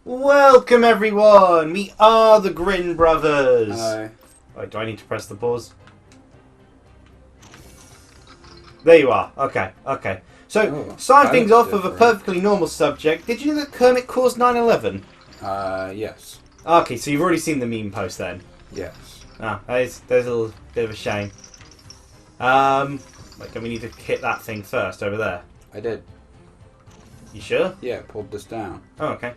Welcome everyone! We are the Grin Brothers! Hello. Wait, do I need to press the pause? There you are. Okay. So, starting things off with a perfectly normal subject. Did you know that Kermit caused 9/11? Yes. Okay, so you've already seen the meme post then? Yes. Ah, there's a little bit of a shame. Wait, we need to hit that thing first over there. I did. You sure? Yeah, pulled this down. Oh, okay.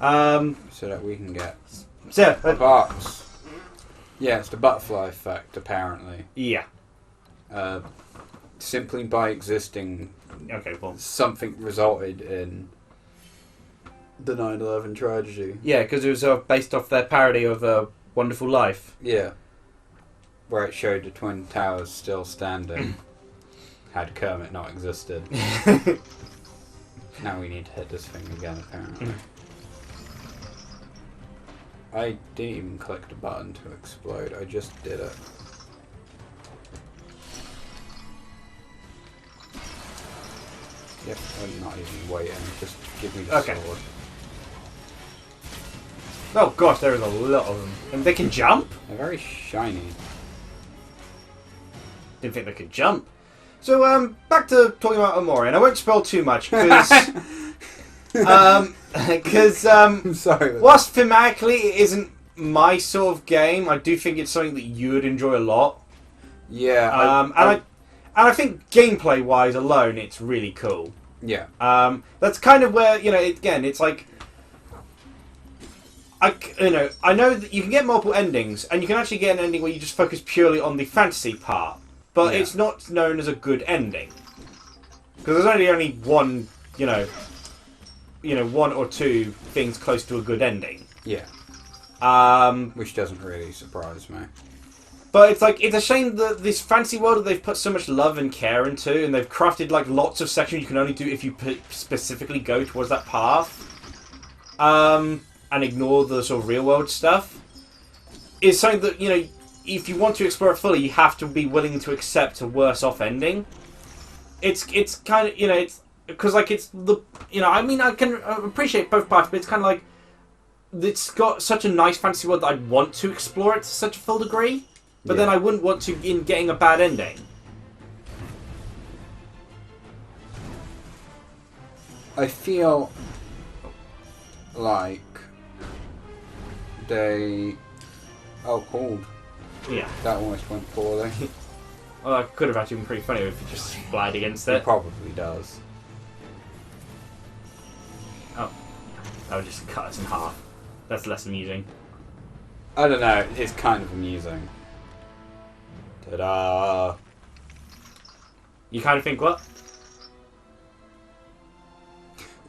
So that we can get So, a box. Yeah, it's the butterfly effect, apparently. yeah. Simply by existing, Okay, well. something resulted in the 9/11 tragedy. Yeah, because it was based off their parody of A Wonderful Life. Yeah. Where it showed the Twin Towers still standing, had Kermit not existed. Now we need to hit this thing again, apparently. I didn't even click the button to explode, I just did it. Yep, I'm not even waiting, just give me the sword. Oh gosh, there is a lot of them. And they can jump? They're very shiny. Didn't think they could jump. So, back to talking about Omori, and I won't spoil too much, because... I'm sorry. Whilst thematically it isn't my sort of game, I do think it's something that you would enjoy a lot. Yeah. And I think gameplay-wise alone, it's really cool. Yeah. That's kind of where, again, it's like... I know that you can get multiple endings, and you can actually get an ending where you just focus purely on the fantasy part, but it's not known as a good ending. Because there's only one, one or two things close to a good ending. Yeah. Which doesn't really surprise me. But it's like, it's a shame that this fantasy world that they've put so much love and care into, and they've crafted like lots of sections you can only do if you specifically go towards that path, and ignore the sort of real world stuff, is something that, if you want to explore it fully, you have to be willing to accept a worse off ending. It's kind of, it's, because like it's the, I can appreciate both parts, but it's kind of like, it's got such a nice fantasy world that I'd want to explore it to such a full degree. But then I wouldn't want to in getting a bad ending. I feel like they... Oh, cold. Yeah. That almost went poorly. Well, that could have actually been pretty funny if you just flied against it. It probably does. Oh. That would just cut us in half. That's less amusing. I don't know, it's kind of amusing. Ta-da! You kind of think what?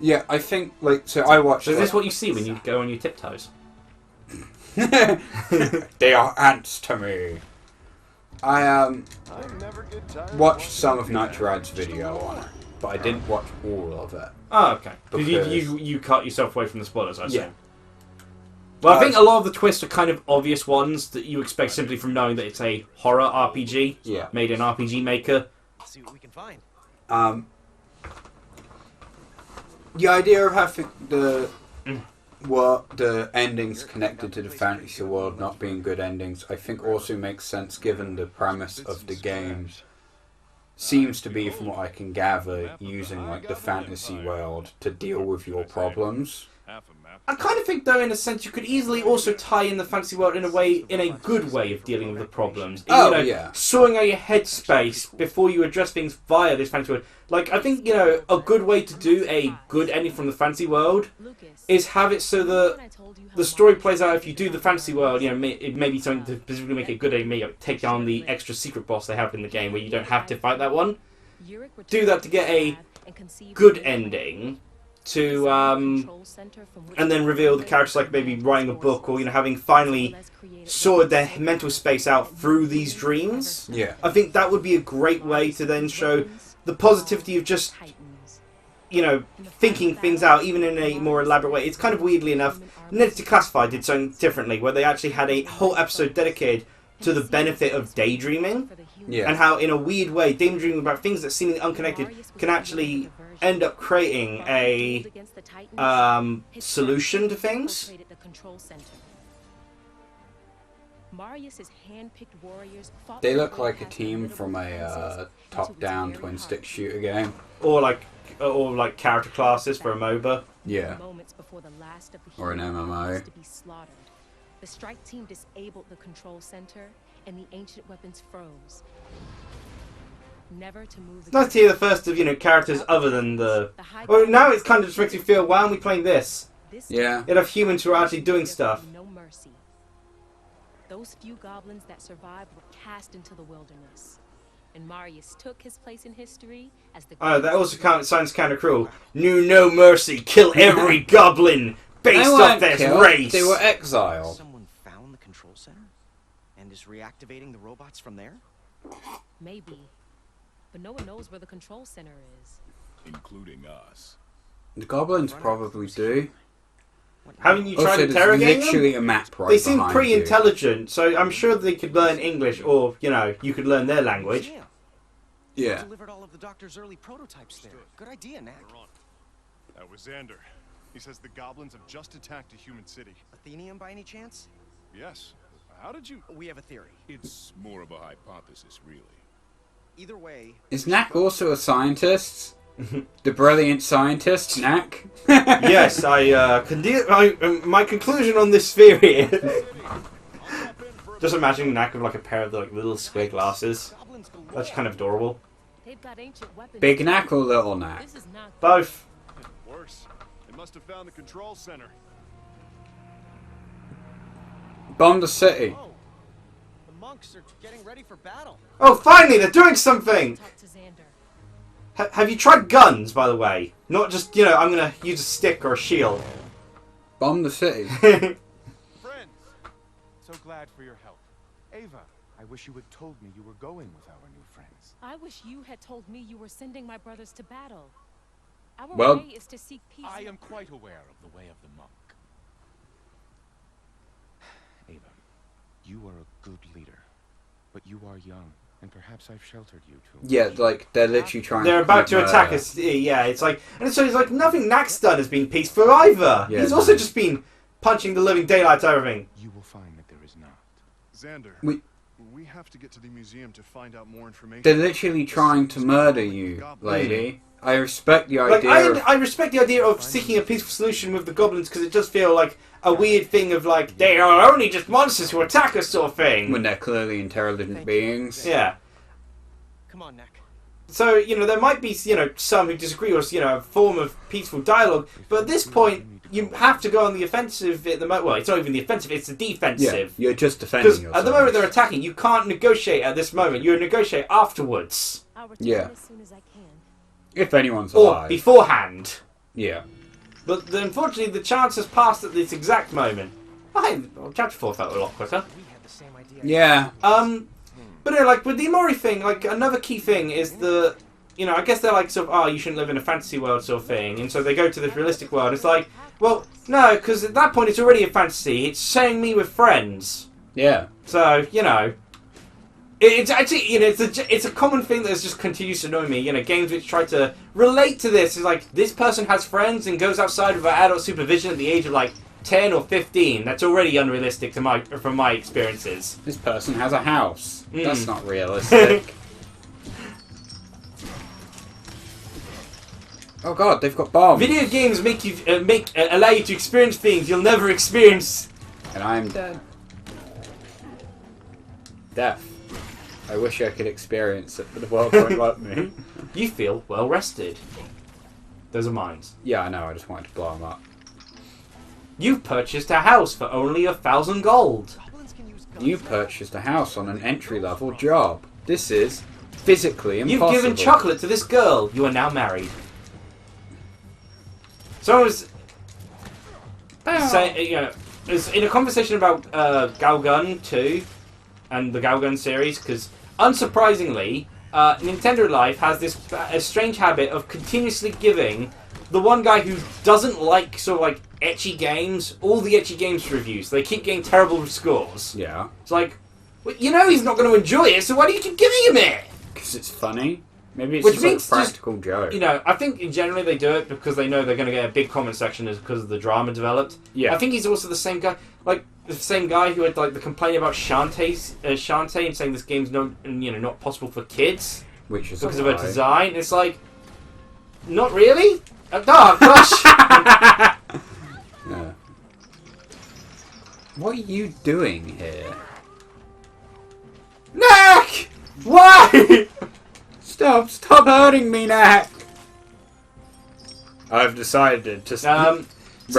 Yeah, I think, so I watched... So is this what you see when you go on your tiptoes? They are ants to me. I, watched some of Nitrad's video on it, but I didn't watch all of it. Oh, okay. Because you cut yourself away from the spoilers, I assume. Yeah. Well, I think a lot of the twists are kind of obvious ones that you expect simply from knowing that it's a horror RPG made in RPG Maker. See what we can find. The idea of having the endings connected to the fantasy world not being good endings, I think also makes sense given the premise of the game seems to be, from what I can gather, using the fantasy world to deal with your problems. I kind of think, though, in a sense, you could easily also tie in the fantasy world in a good way of dealing with the problems. Sorting out your headspace before you address things via this fantasy world. Like, I think, a good way to do a good ending from the fantasy world is have it so that the story plays out if you do the fantasy world, it may be something to specifically make it good, maybe take down the extra secret boss they have in the game where you don't have to fight that one. Do that to get a good ending. To and then reveal the characters like maybe writing a book or having finally sorted their mental space out through these dreams. Yeah, I think that would be a great way to then show the positivity of just thinking things out even in a more elaborate way. It's kind of weirdly enough, Ned's Declassified did something differently where they actually had a whole episode dedicated to the benefit of daydreaming. Yeah. And how in a weird way daydreaming about things that seem unconnected can actually end up creating a solution to things. They look like a team from a top-down twin-stick shooter game. Or like character classes for a MOBA. Yeah. Or an MMO. The strike team disabled the control center, and the ancient weapons froze. Never to move. It's nice to hear the first of characters other than the. Well, now it kind of just makes me feel, why aren't we playing this? Yeah. You'd have humans who are actually doing stuff. No mercy. Those few goblins that survived were cast into the wilderness, and Marius took his place in history as the. Oh, that also sounds kind of cruel. No mercy, kill every goblin based off their race. They were exiled. Someone found the control center and is reactivating the robots from there? Maybe, but no one knows where the control center is, including us. The goblins probably do. Haven't you tried interrogating them? Literally a map right They seem behind pretty you. intelligent, so I'm sure they could learn English, or you could learn their language. Yeah. Delivered all of the doctor's early prototypes there. Good idea, Knack. That was Xander. He says the goblins have just attacked a human city. Athenium, by any chance? Yes. How did you? We have a theory. It's more of a hypothesis, really. Either way. Is Knack also a scientist? The brilliant scientist, Knack? Yes, my conclusion on this theory is... Just imagine Knack with like a pair of little square glasses. That's kind of adorable. Big Knack or little Knack? Both. Worse. They must have found the control center. Bomb the city. Oh, the monks are getting ready for battle. Oh, finally, they're doing something! Have you tried guns, by the way? Not just, I'm going to use a stick or a shield. Bomb the city. Friends, so glad for your help. Ava, I wish you had told me you were going with our new friends. I wish you had told me you were sending my brothers to battle. Our way is to seek peace. I am quite aware of the way of the monk. Ava, you are a good leader, but you are young. And perhaps I've sheltered you too. Yeah, they're literally trying. They're about to attack us. Yeah, it's like, and so it's like nothing Knack's done has been peaceful either. Yeah, He's also just been punching the living daylights out of everything. You will find that there is not. Xander, we have to get to the museum to find out more information. They're literally trying to murder you, lady. I respect the idea. I respect the idea of seeking a peaceful solution with the goblins because it does feel like a weird thing of like they are only just monsters who attack us sort of thing. When they're clearly intelligent beings. Yeah. Come on, Knack. So, there might be, some who disagree or, a form of peaceful dialogue, but at this point, you have to go on the offensive at the moment. Well, it's not even the offensive, it's the defensive. Yeah, you're just defending yourself. Because at the moment they're attacking, you can't negotiate at this moment. You negotiate afterwards. Yeah. As soon as I can. If anyone's alive. Or beforehand. Yeah. But unfortunately, the chance has passed at this exact moment. Chapter 4 felt a lot quicker. We had the same idea. Yeah. But with the Amori thing, another key thing is the, I guess they're like sort of, you shouldn't live in a fantasy world sort of thing, and so they go to this realistic world. It's like, well, no, because at that point it's already a fantasy. It's sharing me with friends. Yeah. So, it's actually, it's a common thing that just continues to annoy me. Games which try to relate to this. It's like, this person has friends and goes outside without adult supervision at the age of 10 or 15. That's already unrealistic from my experiences. This person has a house. That's not realistic. Oh god, they've got bombs. Video games make you allow you to experience things you'll never experience. And I am dead. Death. I wish I could experience it, but the world won't let me. You feel well rested. Those are mines. Yeah, I know. I just wanted to blow them up. You've purchased a house for only 1,000 gold. You purchased a house on an entry-level job. This is physically impossible. You've given chocolate to this girl. You are now married. So I was saying, it was in a conversation about Goblin 2 and the Goblin series, because unsurprisingly, Nintendo Life has this strange habit of continuously giving the one guy who doesn't like ecchi games, all the ecchi games reviews. They keep getting terrible scores. Yeah. It's like, well, he's not going to enjoy it, so why do you keep giving him it? Because it's funny. Maybe it's Which just like a means practical joke. You know, I think generally they do it because they know they're going to get a big comment section because of the drama developed. Yeah. I think he's also the same guy, like the same guy who had like the complaint about Shantae and saying this game's not possible for kids, which is because of her design. It's like, not really. Oh gosh. Yeah. What are you doing here? Knack! Why? Stop hurting me, Knack! I've decided to so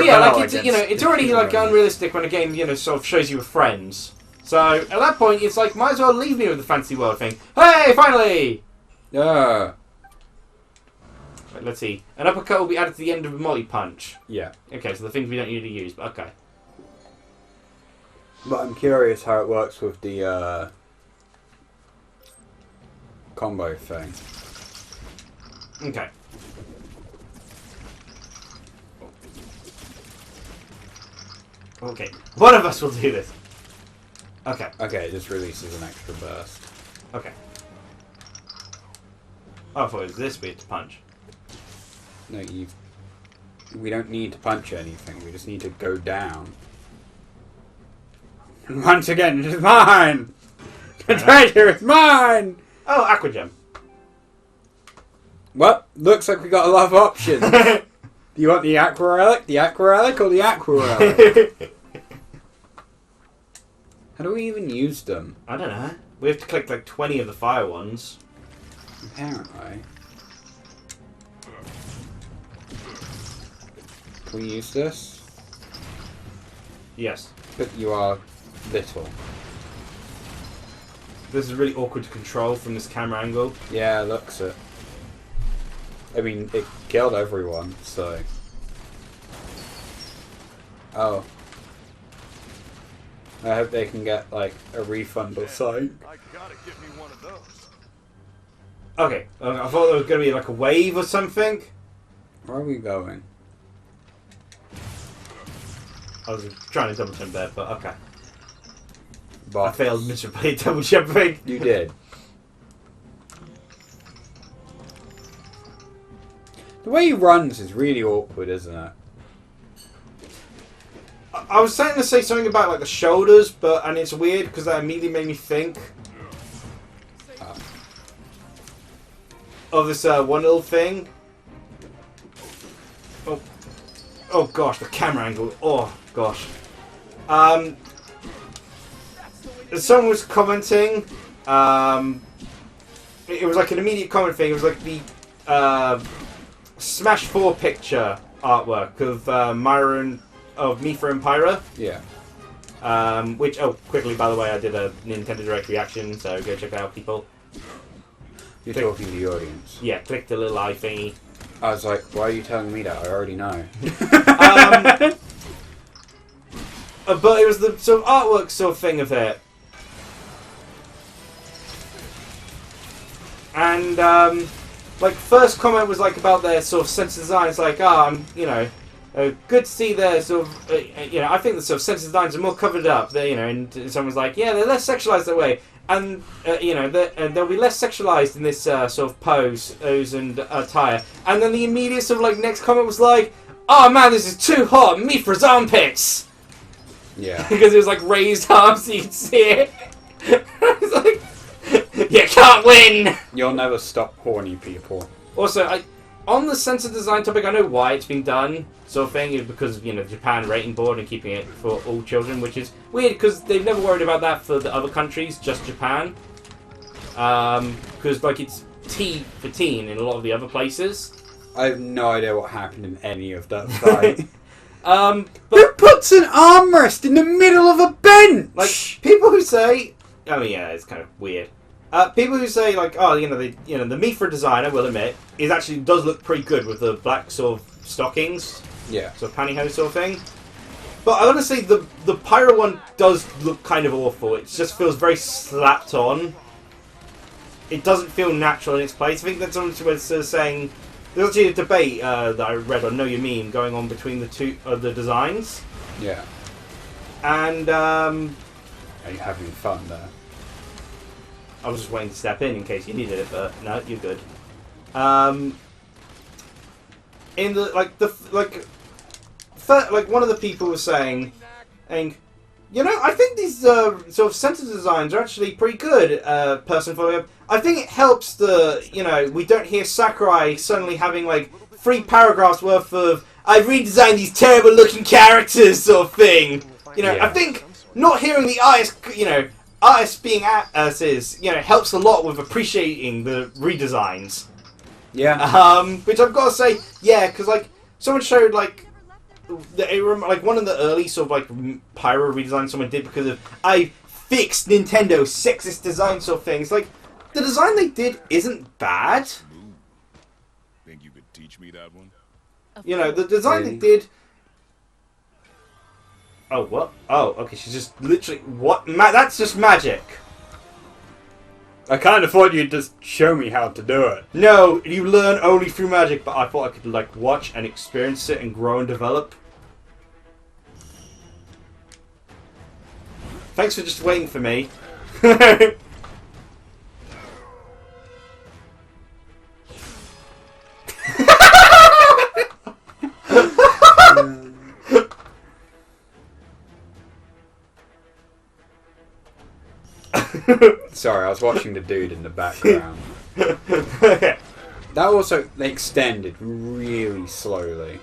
yeah, like it's already like unrealistic when a game sort of shows you with friends. So at that point, it's like might as well leave me with the fantasy world thing. Hey, finally! Yeah. Right, let's see. An uppercut will be added to the end of a molly punch. Yeah. Okay, so the things we don't usually use, but okay. But I'm curious how it works with the combo thing. Okay. Okay. One of us will do this. Okay. Okay, it just releases an extra burst. Okay. Oh, I thought it was this bit to punch. No, we don't need to punch anything, we just need to go down. And once again, it is mine! The treasure is mine! Oh, Aqua Gem. Well, looks like we got a lot of options. Do you want the Aqua Relic, or the Aqua Relic? How do we even use them? I don't know. We have to collect like 20 of the fire ones. Apparently. Can we use this? Yes. But you are little. This is really awkward to control from this camera angle. Yeah, looks it. I mean, it killed everyone, so... Oh. I hope they can get, like, a refund or so. I gotta get me one of those. Okay, I thought there was going to be like a wave or something. Where are we going? I was trying to double jump there, but okay. Box. I failed miserably at double jumping. You did. The way he runs is really awkward, isn't it? I was starting to say something about like the shoulders, and it's weird because that immediately made me think of this one little thing. Oh gosh, the camera angle. Oh gosh. Someone was commenting. It was like an immediate comment thing. It was like the Smash 4 picture artwork of Mithra and Pyra. Yeah. Which, quickly, by the way, I did a Nintendo Direct reaction, so go check it out, people. You're talking to the audience. Yeah, click the little eye thingy. I was like, why are you telling me that? I already know. But it was the sort of artwork sort of thing of it. And, like, first comment was, like, about their sort of sense of design. It's like, good to see their sort of, I think the sort of sense of designs are more covered up. And someone's like, yeah, they're less sexualized that way. And, they'll be less sexualized in this sort of pose and attire. And then the immediate sort of, like, next comment was like, oh, man, this is too hot. Mithra's armpits. Yeah. Because it was, like, raised arms so you could see it. It's like, you can't win! You'll never stop horny people. Also, on the sense of design topic, I know why it's been done, sort of thing, is because of, Japan rating board and keeping it for all children, which is weird because they've never worried about that for the other countries, just Japan. Because, like, it's T for teen in a lot of the other places. I have no idea what happened in any of that fight. Who puts an armrest in the middle of a bench? Like, people who say... I mean, yeah, it's kind of weird. People who say, like, oh, the Mithra design, I will admit, does look pretty good with the black sort of stockings. Yeah. Sort of pantyhose sort of thing. But I want to say the Pyro one does look kind of awful. It just feels very slapped on. It doesn't feel natural in its place. I think that's someone was saying... There's actually a debate that I read on Know Your Meme going on between the two the designs. Yeah. And, Are you having fun there? I was just waiting to step in case you needed it, but no, you're good. In the one of the people was saying, and I think these sort of center designs are actually pretty good. Person following up, I think it helps we don't hear Sakurai suddenly having like 3 paragraphs worth of "I've redesigned these terrible looking characters" sort of thing. I think not hearing the artist being as is, helps a lot with appreciating the redesigns. Yeah. Which I've got to say, yeah, because like someone showed like one of the early sort of like pyro redesigns someone did because of I fixed Nintendo's sexist design sort of things. Like the design they did isn't bad. Think you could teach me that one? The design they did. Oh what? Oh okay. She's just literally what? That's just magic. I kind of thought you'd just show me how to do it. No, you learn only through magic, but I thought I could like watch and experience it and grow and develop. Thanks for just waiting for me. Sorry, I was watching the dude in the background. That also, they extended really slowly.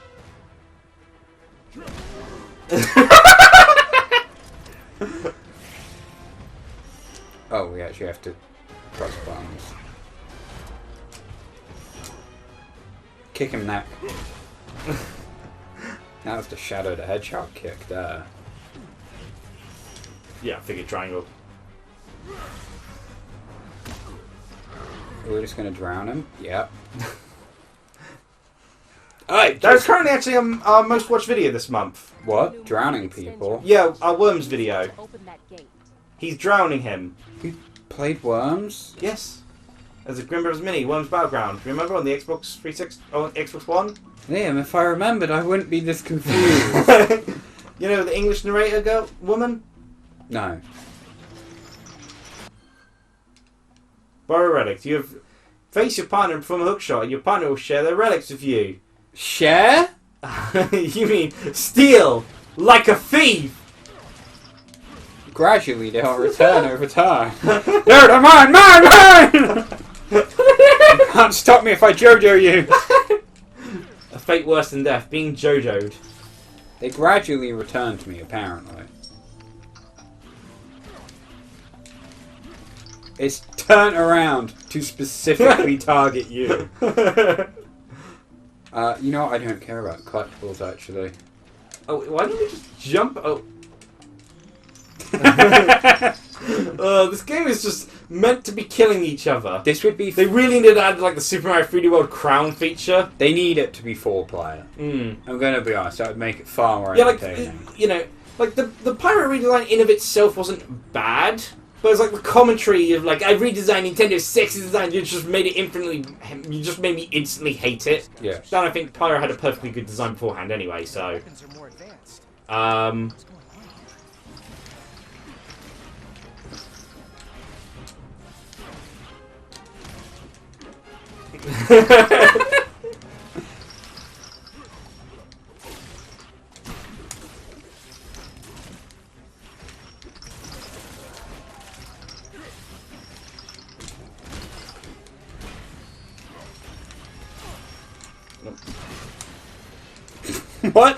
Oh, we actually have to press buttons. Kick him, Knack. That was the Shadow the Hedgehog kick there. Yeah, I figured triangle. We're just gonna drown him? Yep. Alright, that's currently actually our most watched video this month. What? Drowning people? Yeah, our Worms video. Open that gate. He's drowning him. You played Worms? Yes. As a Grin Brothers Mini, Worms Battleground. Remember on the Xbox 360, on Xbox One? Liam, if I remembered, I wouldn't be this confused. The English narrator woman? No. Borrow relics. You have face your partner from a hookshot, and your partner will share their relics with you. Share? You mean steal like a thief? Gradually, they'll return over time. No, they're mine, mine, mine! You can't stop me if I JoJo you. A fate worse than death, being JoJo'd. They gradually return to me, apparently. It's turned around to specifically target you. You know what? I don't care about collectibles, actually. Oh, why don't we just jump? Oh. This game is just meant to be killing each other. This would be... They really need to add like the Super Mario 3D World crown feature. They need it to be 4-player. I'm going to be honest, that would make it far more entertaining. Like the pirate redesign in of itself wasn't bad. But it's like the commentary of like I redesigned Nintendo's sexy design. You just made me instantly hate it. Yeah. Then I think Pyro had a perfectly good design beforehand anyway. So. What?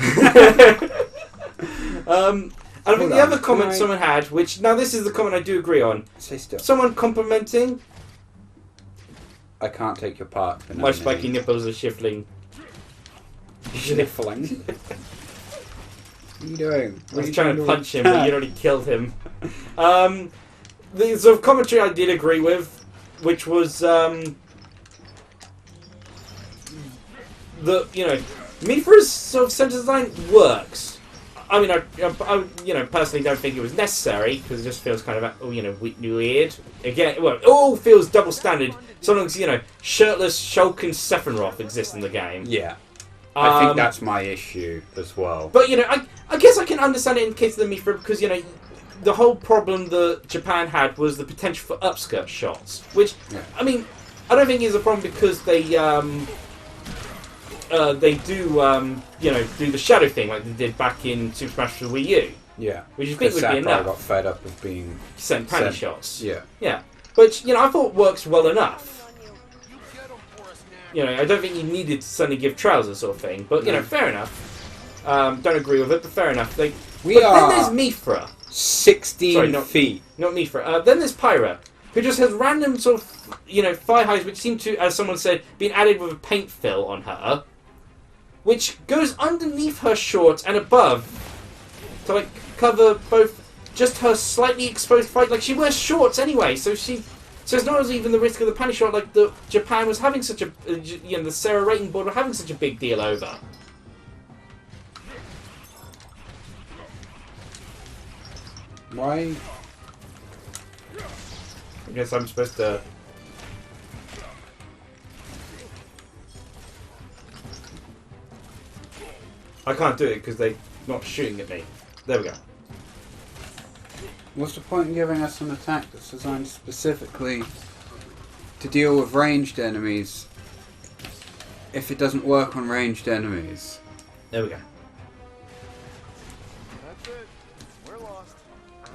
I think the other comment someone had, which now this is the comment I do agree on. Stay still. Someone complimenting. I can't take your part. For My spiky nipples are shifting. Sniffling. What are you doing? I was trying to punch him, but you'd already killed him. The sort of commentary I did agree with, which was Mifra's sort of center design works. I mean, I personally don't think it was necessary because it just feels kind of weird. Again, well, it all feels double standard. Sometimes shirtless Shulk and Sephiroth exist in the game. Yeah, I think that's my issue as well. But I guess I can understand it in the case of the Mifra because the whole problem that Japan had was the potential for upskirt shots, which I mean, I don't think it's a problem because they do do the shadow thing like they did back in Super Smash for the Wii U. Yeah. Which you think would be enough. Got fed up of being sent panty shots. Yeah. Yeah. But I thought works well enough. I don't think you needed to suddenly give trousers sort of thing. But fair enough. Don't agree with it, but fair enough. Then there's Mithra. 16 feet. Not Mithra. Then there's Pyra, who just has random sort of thigh highs which seem to, as someone said, been added with a paint fill on her, which goes underneath her shorts and above to cover both just her slightly exposed thigh. Like she wears shorts anyway, so it's not even the risk of the panty shot like the Japan was having such a the Sarah rating board were having such a big deal over. Why? I guess I'm supposed to. I can't do it because they're not shooting at me. There we go. What's the point in giving us an attack that's designed specifically to deal with ranged enemies if it doesn't work on ranged enemies? There we go. That's it. We're lost.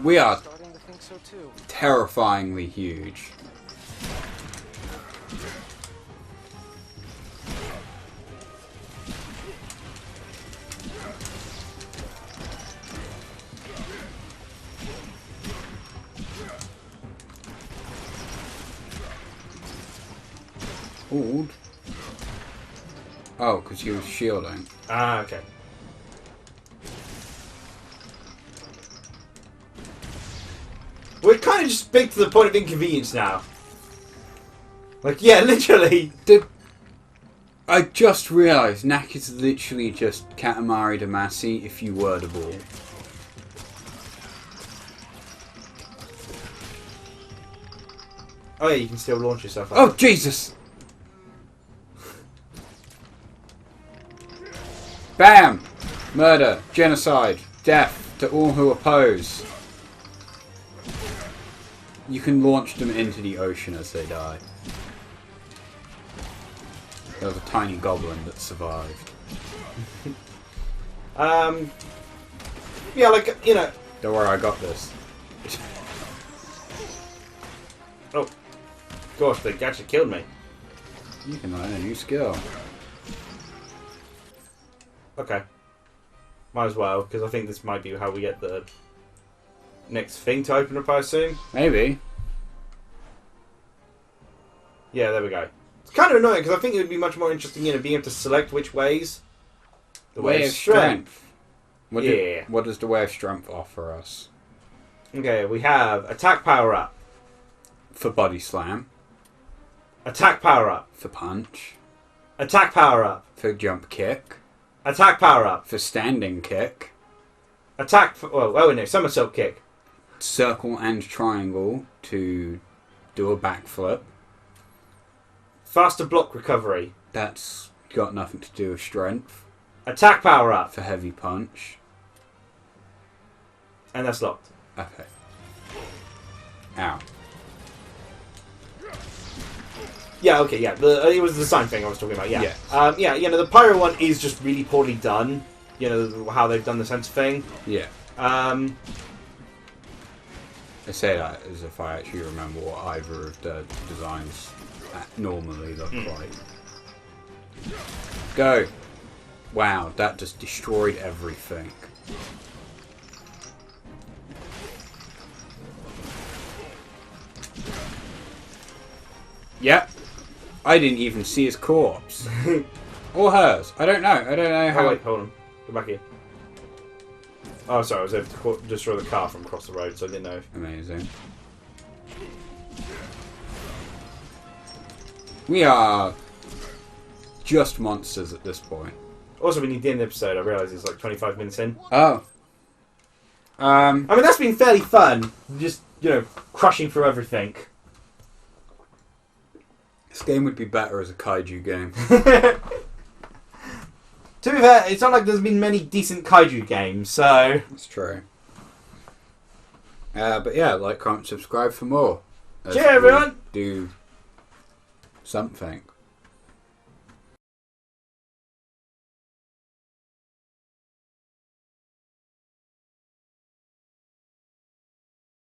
We are Starting to think so too. terrifyingly huge. Old. Oh, because he was shielding. Ah, okay. We're kind of just big to the point of inconvenience now. Like, yeah, literally. I just realised Knack is literally just Katamari Damacy if you were the ball. Oh yeah, you can still launch yourself up. Oh, Jesus! Bam! Murder, genocide, death to all who oppose. You can launch them into the ocean as they die. There was a tiny goblin that survived. Yeah, like, Don't worry, I got this. Oh. Gosh, they actually killed me. You can learn a new skill. Okay. Might as well, because I think this might be how we get the next thing to open up, I assume. Maybe. Yeah, there we go. It's kind of annoying, because I think it would be much more interesting, being able to select which ways. The way of strength. What does the way of strength offer us? Okay, we have attack power up. For body slam. Attack power up. For punch. Attack power up. For jump kick. Attack power up. For standing kick. Somersault kick. Circle and triangle to do a backflip. Faster block recovery. That's got nothing to do with strength. Attack power up. For heavy punch. And that's locked. Okay. Ow. Yeah, okay, yeah. It was the design thing I was talking about, yeah. Yes. The Pyro one is just really poorly done. How they've done the sensor thing. Yeah. I say that as if I actually remember what either of the designs normally look like. Go! Wow, that just destroyed everything. Yep. I didn't even see his corpse. Or hers. I don't know. I don't know how... Oh, wait, hold on. Go back here. Oh, sorry, I was able to destroy the car from across the road, so I didn't know. Amazing. We are just monsters at this point. Also, we need the end of the episode. I realise it's like 25 minutes in. Oh. I mean, that's been fairly fun. Just, crushing through everything. This game would be better as a kaiju game. To be fair, it's not like there's been many decent kaiju games, so... That's true. But yeah, like, comment, subscribe for more. Cheers, everyone! Do something.